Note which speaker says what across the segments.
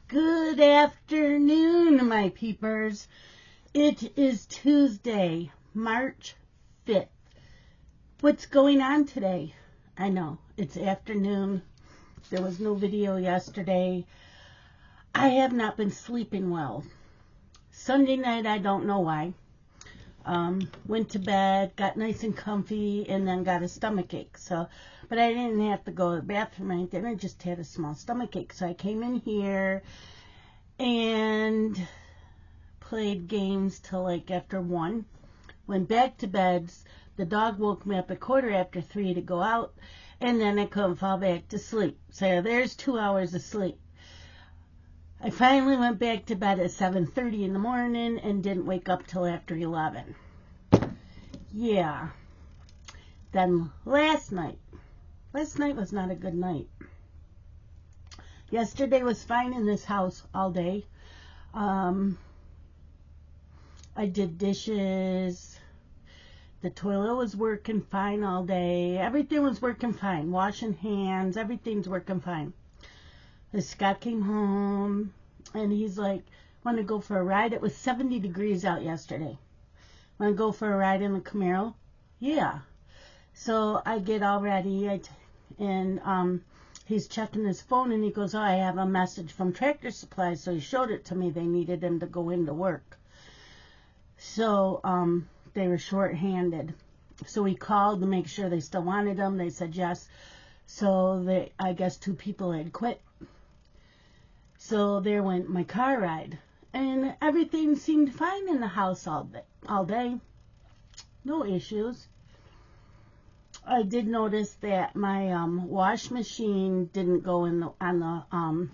Speaker 1: Good afternoon, my peepers. It is Tuesday, March 5th. What's going on today? I know, it's afternoon. There was no video yesterday. I have not been sleeping well. Sunday night, I don't know why. Went to bed, got nice and comfy, and then got a stomach ache. But I didn't have to go to the bathroom or anything. I just had a small stomach ache. So I came in here and played games till like after 1. Went back to bed. The dog woke me up at 3:15 to go out, and then I couldn't fall back to sleep. So there's 2 hours of sleep. I finally went back to bed at 7:30 in the morning and didn't wake up till after 11. Yeah. Then last night was not a good night. Yesterday was fine in this house all day. I did dishes. The toilet was working fine all day. Everything was working fine. Washing hands, everything's working fine. Scott came home, and he's like, want to go for a ride? It was 70 degrees out yesterday. Want to go for a ride in the Camaro? Yeah. So I get all ready, and he's checking his phone, and he goes, oh, I have a message from Tractor Supply. So he showed it to me. They needed him to go into work. So they were short-handed. So he called to make sure they still wanted him. They said yes. So I guess 2 people had quit. So there went my car ride, and everything seemed fine in the house all day. No issues. I did notice that my wash machine didn't go on the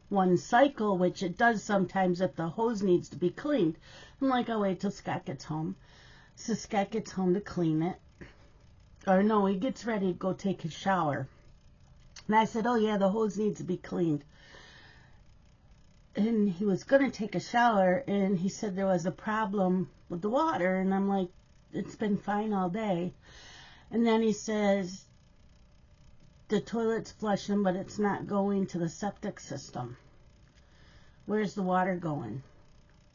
Speaker 1: one cycle, which it does sometimes if the hose needs to be cleaned. I'm like, I'll wait till Scott gets home. So Scott gets home to clean it. Or no, he gets ready to go take his shower. And I said, oh yeah, the hose needs to be cleaned. And he was going to take a shower, and he said there was a problem with the water. And I'm like, it's been fine all day. And then he says, the toilet's flushing, but it's not going to the septic system. Where's the water going?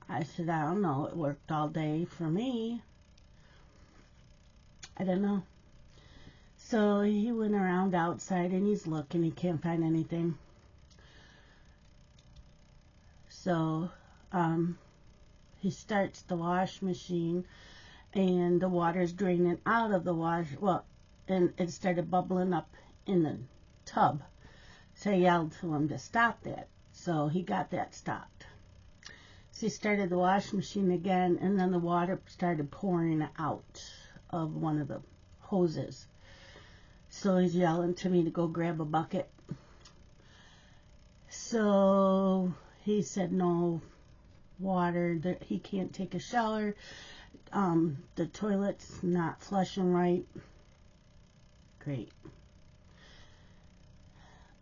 Speaker 1: I said, I don't know. It worked all day for me. I don't know. So he went around outside, and he's looking. He can't find anything. So he starts the wash machine, and the water's draining out of the wash. Well, and it started bubbling up in the tub. So I yelled to him to stop that. So he got that stopped. So he started the wash machine again, and then the water started pouring out of one of the hoses. So he's yelling to me to go grab a bucket. So he said no water, that he can't take a shower. The toilet's not flushing right. Great.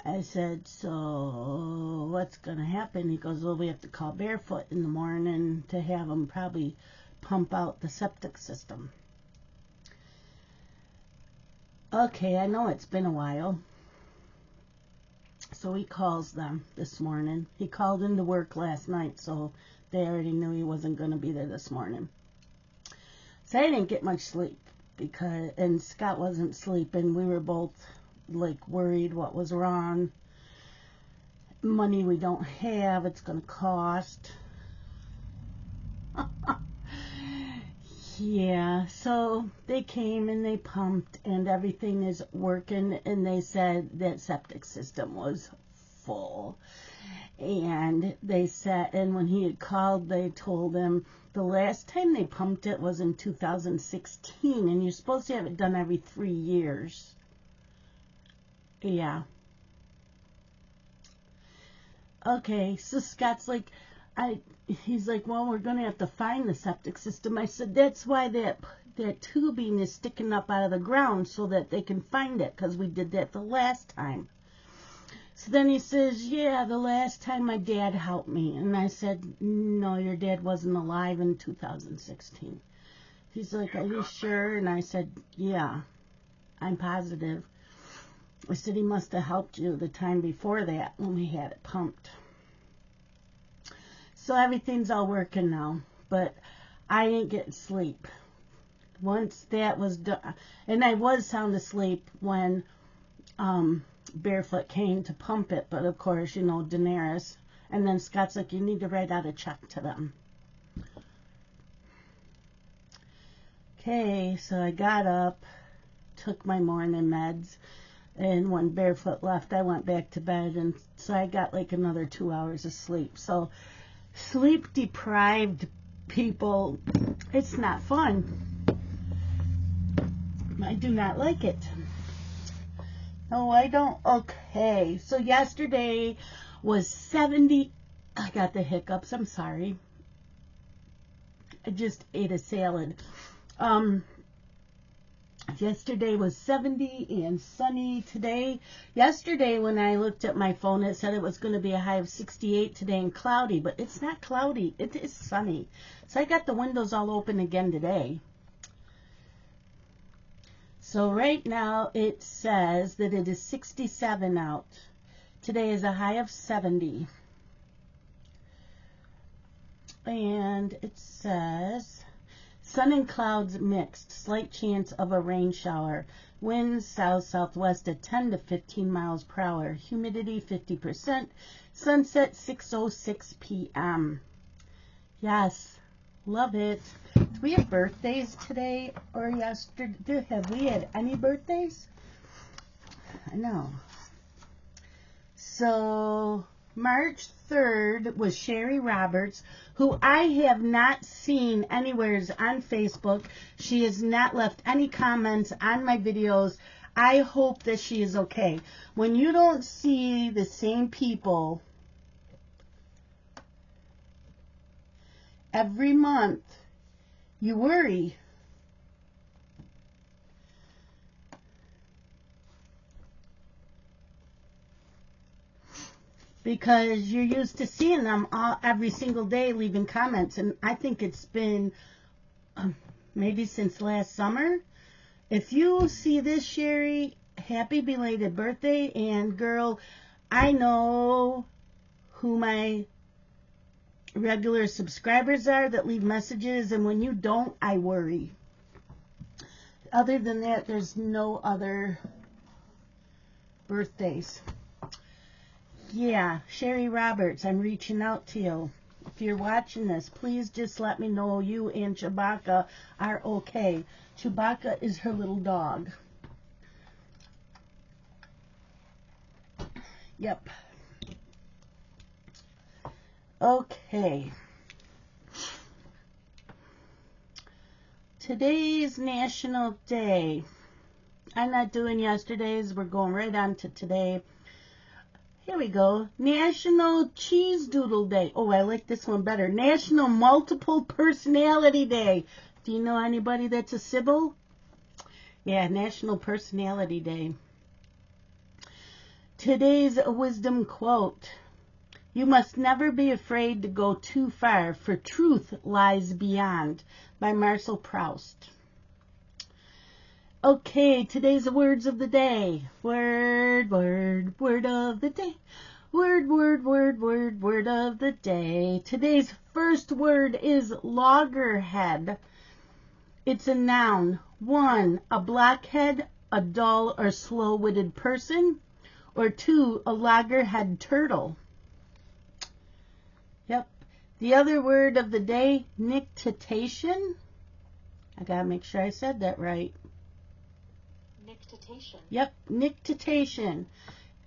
Speaker 1: I said, so what's going to happen? He goes, well, we have to call Barefoot in the morning to have them probably pump out the septic system. Okay, I know it's been a while. So he calls them this morning. He called into work last night, so they already knew he wasn't going to be there this morning. So I didn't get much sleep, and Scott wasn't sleeping. We were both like worried what was wrong. Money we don't have, it's going to cost. Yeah, so they came and they pumped, and everything is working, and they said that septic system was full. And they said, and when he had called, they told him the last time they pumped it was in 2016, and you're supposed to have it done every 3 years. Yeah. Okay, so Scott's like, he's like, well, we're going to have to find the septic system. I said, that's why that tubing is sticking up out of the ground, so that they can find it, because we did that the last time. So then he says, yeah, the last time my dad helped me. And I said, no, your dad wasn't alive in 2016. He's like, are you sure? And I said, yeah, I'm positive. I said, he must have helped you the time before that when we had it pumped. So everything's all working now. But I ain't getting sleep. Once that was done, and I was sound asleep when Barefoot came to pump it, but of course, you know, Daenerys. And then Scott's like, you need to write out a check to them. Okay, so I got up, took my morning meds, and when Barefoot left, I went back to bed, and so I got like another 2 hours of sleep. So sleep deprived people, it's not fun. I do not like it. No, I don't. Okay, so yesterday was 70. I got the hiccups. I'm sorry. I just ate a salad. Yesterday was 70 and sunny today. Yesterday when I looked at my phone, it said it was going to be a high of 68 today and cloudy, but it's not cloudy. It is sunny. So I got the windows all open again today. So right now it says that it is 67 out. Today is a high of 70. And it says sun and clouds mixed, slight chance of a rain shower. Winds south-southwest at 10 to 15 miles per hour. Humidity 50%. Sunset 6:06 p.m. Yes, love it. Do we have birthdays today or yesterday? Have we had any birthdays? I know. So March 3rd was Sherry Roberts, who I have not seen anywhere on Facebook. She has not left any comments on my videos. I hope that she is okay. When you don't see the same people every month, you worry. Because you're used to seeing them every single day leaving comments. And I think it's been maybe since last summer. If you see this, Sherry, happy belated birthday. And girl, I know who my regular subscribers are that leave messages. And when you don't, I worry. Other than that, there's no other birthdays. Yeah, Sherry Roberts, I'm reaching out to you. If you're watching this, please just let me know you and Chewbacca are okay. Chewbacca is her little dog. Yep. Okay. Today's National Day. I'm not doing yesterday's. We're going right on to today. Here we go. National Cheese Doodle Day. Oh, I like this one better. National Multiple Personality Day. Do you know anybody that's a Sybil? Yeah, National Personality Day. Today's wisdom quote. You must never be afraid to go too far, for truth lies beyond. By Marcel Proust. Okay, today's words of the day. Word of the day. Word of the day. Today's first word is loggerhead. It's a noun. 1, a blockhead, a dull or slow-witted person. Or 2, a loggerhead turtle. Yep. The other word of the day, nictitation. I gotta make sure I said that right.
Speaker 2: Nictitation.
Speaker 1: Yep, nictitation.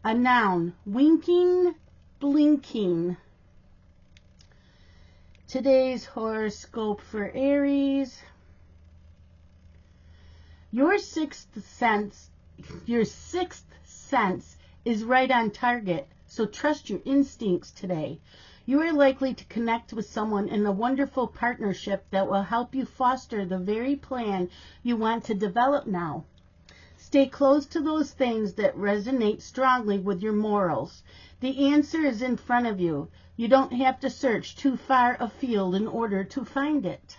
Speaker 1: A noun. Winking, blinking. Today's horoscope for Aries. Your sixth sense is right on target, so trust your instincts today. You are likely to connect with someone in a wonderful partnership that will help you foster the very plan you want to develop now. Stay close to those things that resonate strongly with your morals. The answer is in front of you. You don't have to search too far afield in order to find it.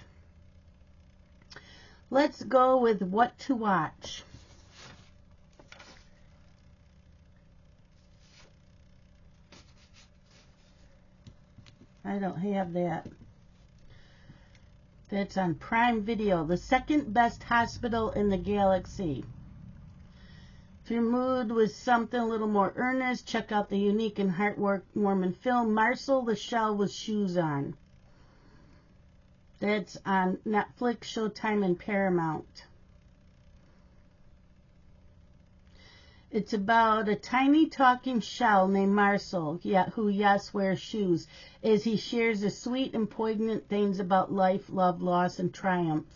Speaker 1: Let's go with what to watch. I don't have that. That's on Prime Video. The second best hospital in the galaxy. If your mood was something a little more earnest, check out the unique and heartwarming film Marcel the Shell with Shoes On. That's on Netflix, Showtime, and Paramount. It's about a tiny talking shell named Marcel, who, yes, wears shoes, as he shares the sweet and poignant things about life, love, loss, and triumph.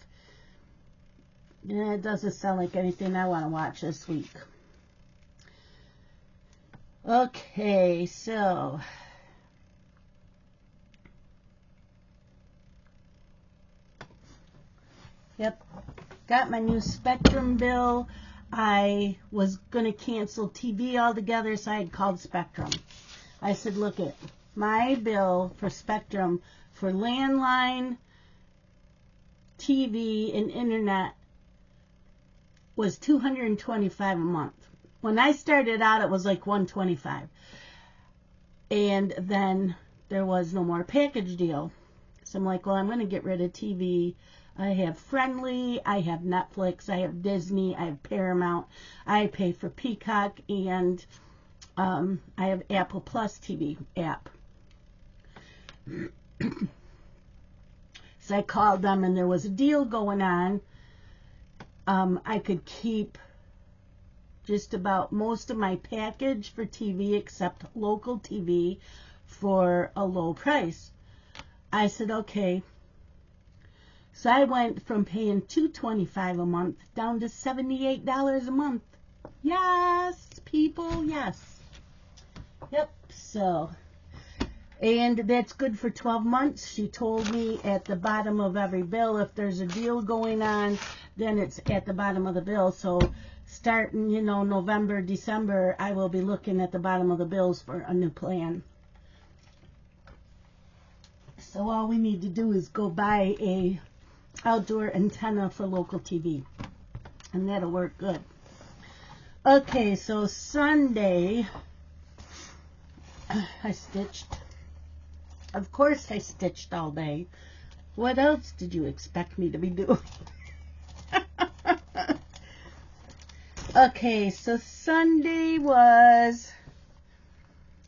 Speaker 1: Yeah, it doesn't sound like anything I want to watch this week. Okay, so... Yep, got my new Spectrum bill. I was going to cancel TV altogether, so I had called Spectrum. I said, look it, my bill for Spectrum for landline, TV, and internet was $225 a month. When I started out, it was like $125. And then there was no more package deal. So I'm like, well, I'm going to get rid of TV. I have Friendly, I have Netflix, I have Disney, I have Paramount, I pay for Peacock, and I have Apple Plus TV app. So I called them, and there was a deal going on. I could keep just about most of my package for TV except local TV for a low price. I said, okay. So I went from paying $225 a month down to $78 a month. Yes, people, yes. Yep, so. And that's good for 12 months. She told me at the bottom of every bill, if there's a deal going on, then it's at the bottom of the bill. So starting, November, December, I will be looking at the bottom of the bills for a new plan. So all we need to do is go buy a outdoor antenna for local TV, and that'll work good. Okay, so Sunday I stitched. Of course I stitched all day. What else did you expect me to be doing? Okay, so Sunday was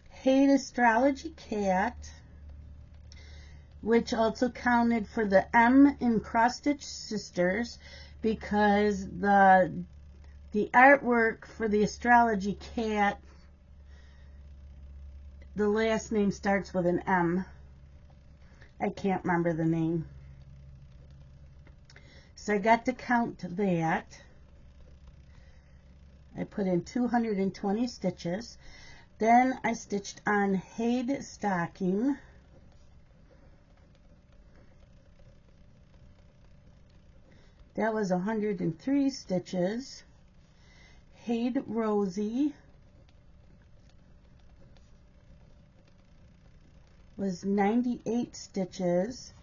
Speaker 1: Hate Astrology Cat, which also counted for the M in Cross Stitch Sisters, because the artwork for the Astrology Cat, the last name starts with an M. I can't remember the name. So I got to count that. I put in 220 stitches. Then I stitched on Hade Stocking. That was 103 stitches. Hade Rosie was 98 stitches.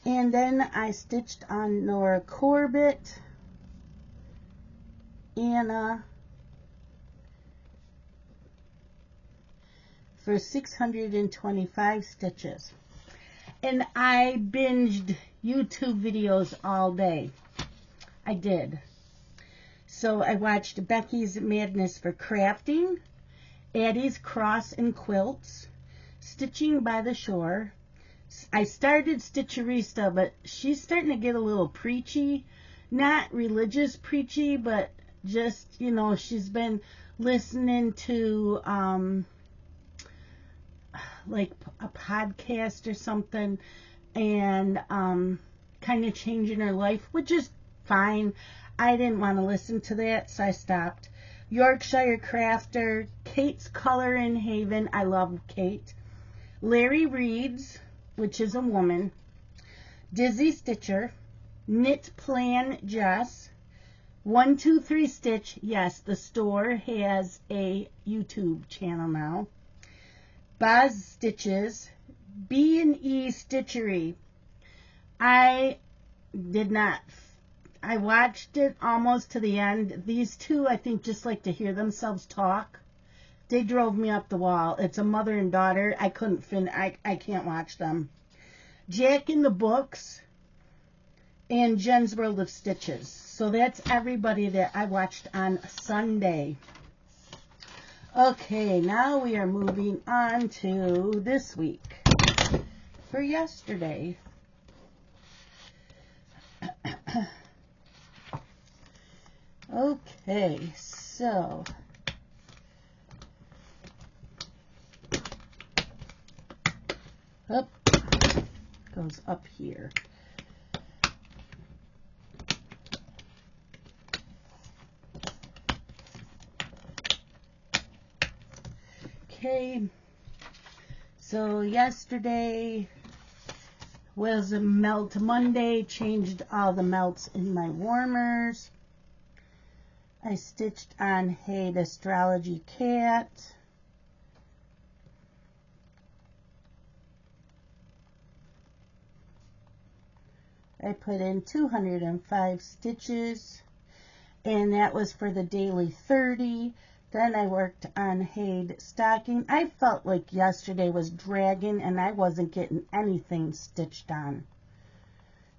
Speaker 1: And then I stitched on Nora Corbett, Anna, for 625 stitches. And I binged YouTube videos all day. I did. So I watched Becky's Madness for Crafting, Addie's Cross and Quilts, Stitching by the Shore. I started Stitcherista, but she's starting to get a little preachy. Not religious preachy, but just, she's been listening to like a podcast or something, and kind of changing her life, which is fine. I didn't want to listen to that, so I stopped. Yorkshire Crafter, Kate's Color in Haven. I love Kate. Larry Reed's, which is a woman. Dizzy Stitcher, Knit Plan Jess, 123 Stitch. Yes, the store has a YouTube channel now. Boz Stitches, B&E Stitchery. I watched it almost to the end. These two, I think, just like to hear themselves talk They drove me up the wall. It's a mother and daughter. I couldn't I can't watch them. Jack in the Books and Jen's World of Stitches. So that's everybody that I watched on Sunday. Okay, now we are moving on to this week. For yesterday. Okay, so up goes up here. Okay, so yesterday was a melt Monday, changed all the melts in my warmers. I stitched on Hate Astrology Cat. I put in 205 stitches, and that was for the daily 30. Then I worked on Hade Stocking. I felt like yesterday was dragging and I wasn't getting anything stitched on.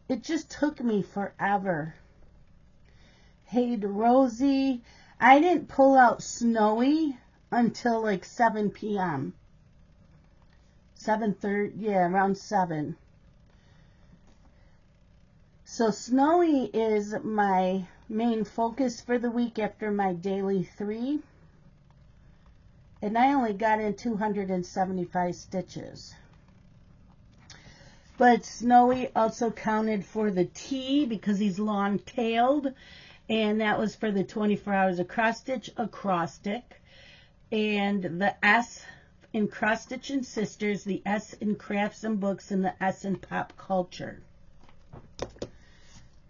Speaker 1: It just took me forever. Hade Rosie. I didn't pull out Snowy until like 7 p.m. 7:30, yeah, around 7. So Snowy is my main focus for the week after my daily 3. And I only got in 275 stitches. But Snowy also counted for the T because he's long-tailed. And that was for the 24 hours of cross-stitch acrostic. And the S in Cross-Stitch and Sisters, the S in Crafts and Books, and the S in Pop Culture.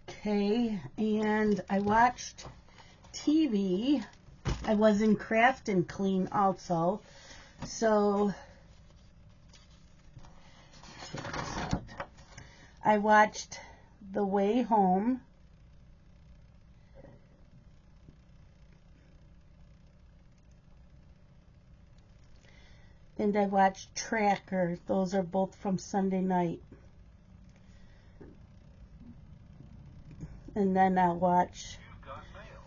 Speaker 1: Okay, and I watched TV. I was in Craft and Clean also. So, check this out. I watched The Way Home. And I watched Tracker. Those are both from Sunday night. And then I'll watch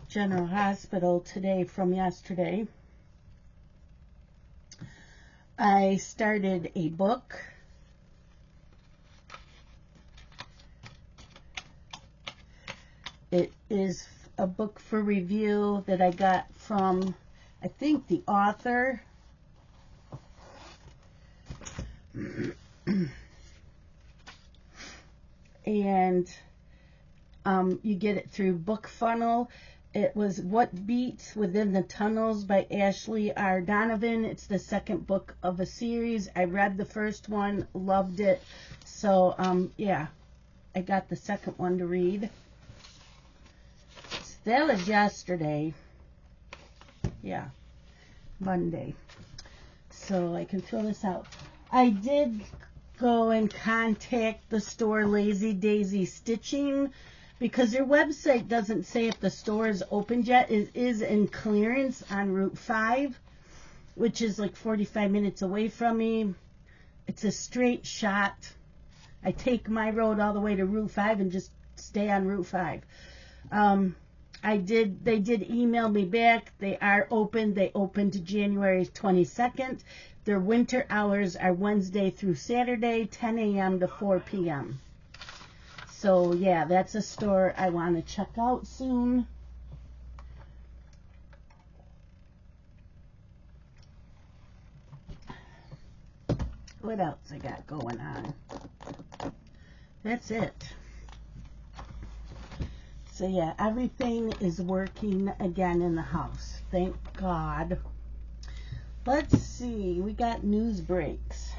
Speaker 1: General Hospital today from yesterday. I started a book. It is a book for review that I got from, I think, the author. And you get it through Book Funnel. It was What Beats Within the Tunnels by Ashley R. Donovan. It's the second book of a series. I read the first one, loved it. So, yeah, I got the second one to read. So that was yesterday. Yeah, Monday. So I can fill this out. I did go and contact the store Lazy Daisy Stitching, because their website doesn't say if the store is opened yet. It is in clearance on Route 5, which is like 45 minutes away from me. It's a straight shot. I take my road all the way to Route 5 and just stay on Route 5. They did email me back. They are open. They opened January 22nd. Their winter hours are Wednesday through Saturday, 10 a.m. to 4 p.m. So, yeah, that's a store I want to check out soon. What else I got going on? That's it. So, yeah, everything is working again in the house. Thank God. Let's see. We got news breaks.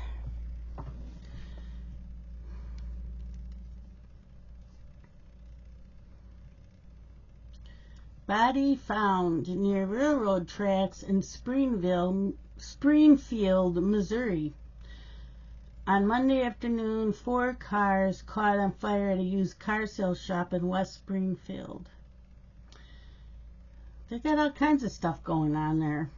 Speaker 1: Body found near railroad tracks in Springfield, Missouri. On Monday afternoon, 4 cars caught on fire at a used car sales shop in West Springfield. They got all kinds of stuff going on there.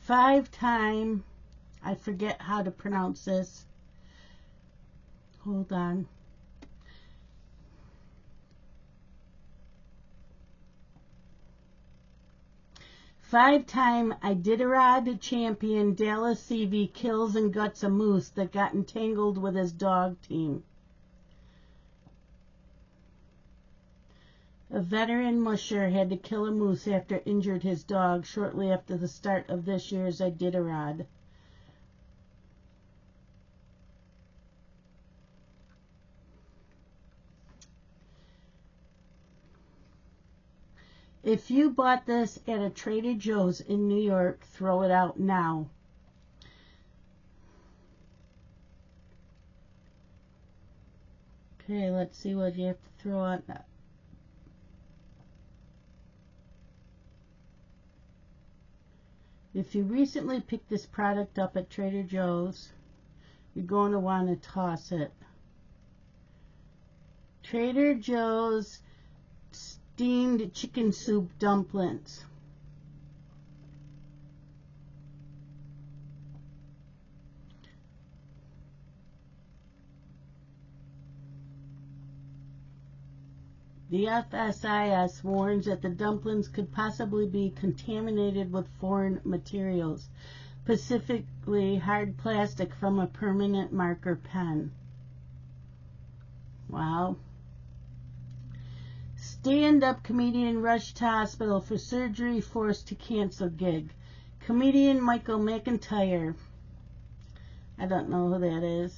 Speaker 1: 5-time, I forget how to pronounce this. Hold on. Five-time Iditarod champion Dallas Seavey kills and guts a moose that got entangled with his dog team. A veteran musher had to kill a moose after it injured his dog shortly after the start of this year's Iditarod. If you bought this at a Trader Joe's in New York, throw it out now. Okay, let's see what you have to throw out now. If you recently picked this product up at Trader Joe's, you're going to want to toss it. Trader Joe's steamed chicken soup dumplings. The FSIS warns that the dumplings could possibly be contaminated with foreign materials, specifically hard plastic from a permanent marker pen. Wow. Stand-up comedian rushed to hospital for surgery, forced to cancel gig. Comedian Michael McIntyre. I don't know who that is.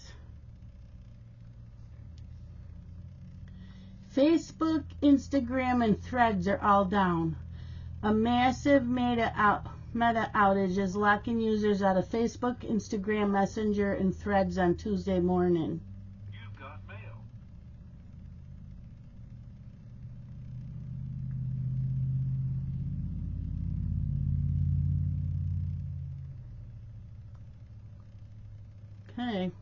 Speaker 1: Facebook, Instagram, and Threads are all down. A massive meta outage is locking users out of Facebook, Instagram, Messenger, and Threads on Tuesday morning.
Speaker 2: You've got mail.
Speaker 1: Okay.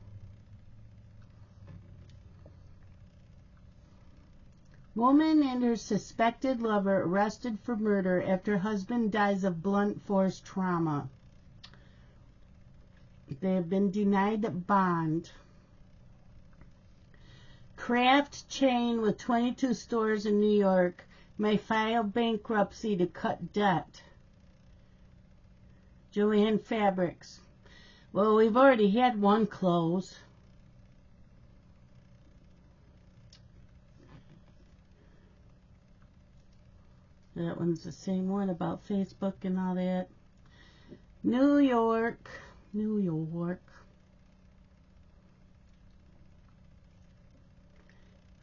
Speaker 1: Woman and her suspected lover arrested for murder after husband dies of blunt force trauma. They have been denied bond. Kraft chain with 22 stores in New York may file bankruptcy to cut debt. Joanne Fabrics. Well, we've already had one close. That one's the same one about Facebook and all that. New York. New York.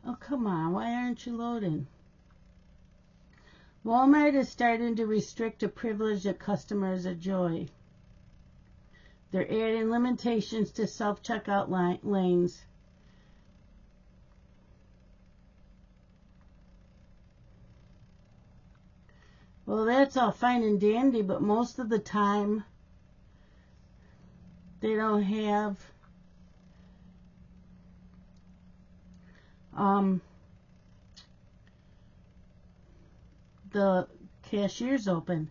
Speaker 1: Oh, come on. Why aren't you loading? Walmart is starting to restrict a privilege that customers enjoy. They're adding limitations to self-checkout lanes. Well, that's all fine and dandy, but most of the time they don't have the cashiers open.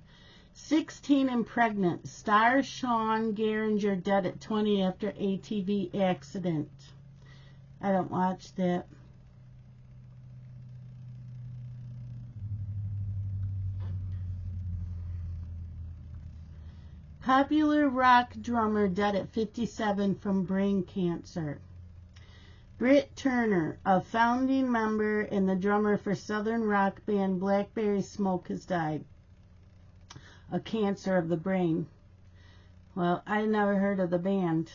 Speaker 1: 16 and pregnant. Star Sean Garinger dead at 20 after ATV accident. I don't watch that. Popular rock drummer dead at 57 from brain cancer. Britt Turner, a founding member and the drummer for southern rock band Blackberry Smoke, has died of cancer of the brain. Well, I never heard of the band.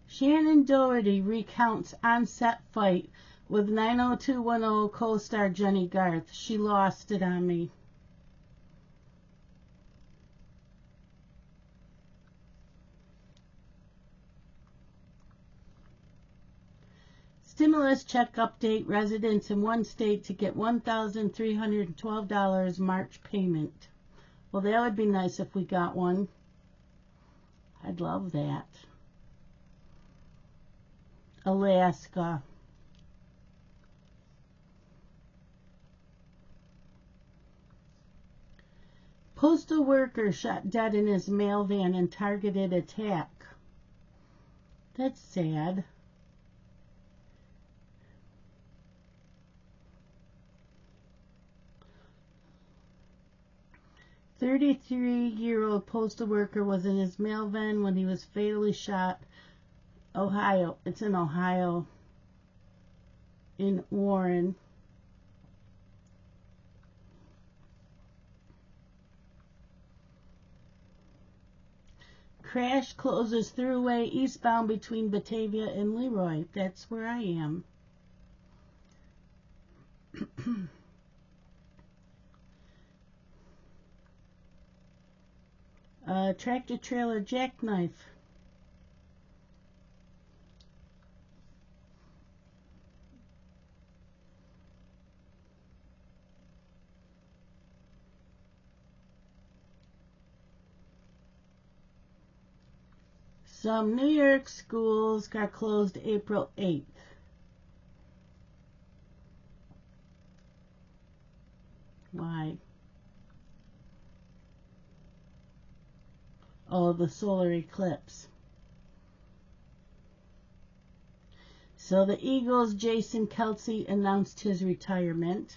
Speaker 1: Shannon Doherty recounts on-set fight with 90210 co-star Jenny Garth. She lost it on me. Stimulus check update. Residents in one state to get $1,312 March payment. Well, that would be nice if we got one. I'd love that. Alaska. Postal worker shot dead in his mail van in targeted attack. That's sad. A 33-year-old postal worker was in his mail van when he was fatally shot. Ohio. It's in Ohio. In Warren. Crash closes throughway eastbound between Batavia and Leroy. That's where I am. Tractor trailer jackknife. Some New York schools got closed April 8th. Why? Oh, the solar eclipse. So the Eagles' Jason Kelce announced his retirement.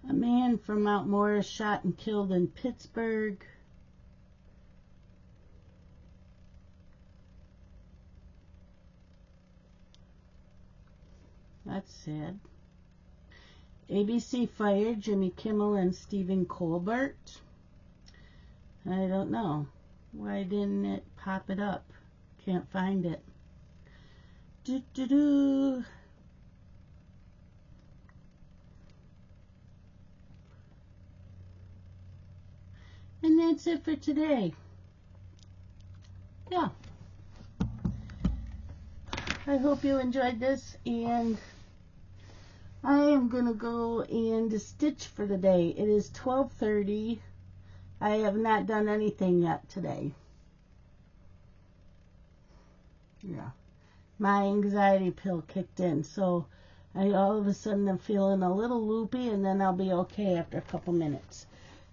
Speaker 1: A man from Mount Morris shot and killed in Pittsburgh. That's sad. ABC fired Jimmy Kimmel and Stephen Colbert. I don't know. Why didn't it pop it up? Can't find it. And that's it for today. Yeah. I hope you enjoyed this, and I am going to go and stitch for the day. It is 12:30. I have not done anything yet today. Yeah. My anxiety pill kicked in, so I all of a sudden am feeling a little loopy, and then I'll be okay after a couple minutes.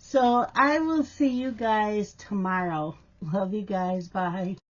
Speaker 1: So I will see you guys tomorrow. Love you guys. Bye.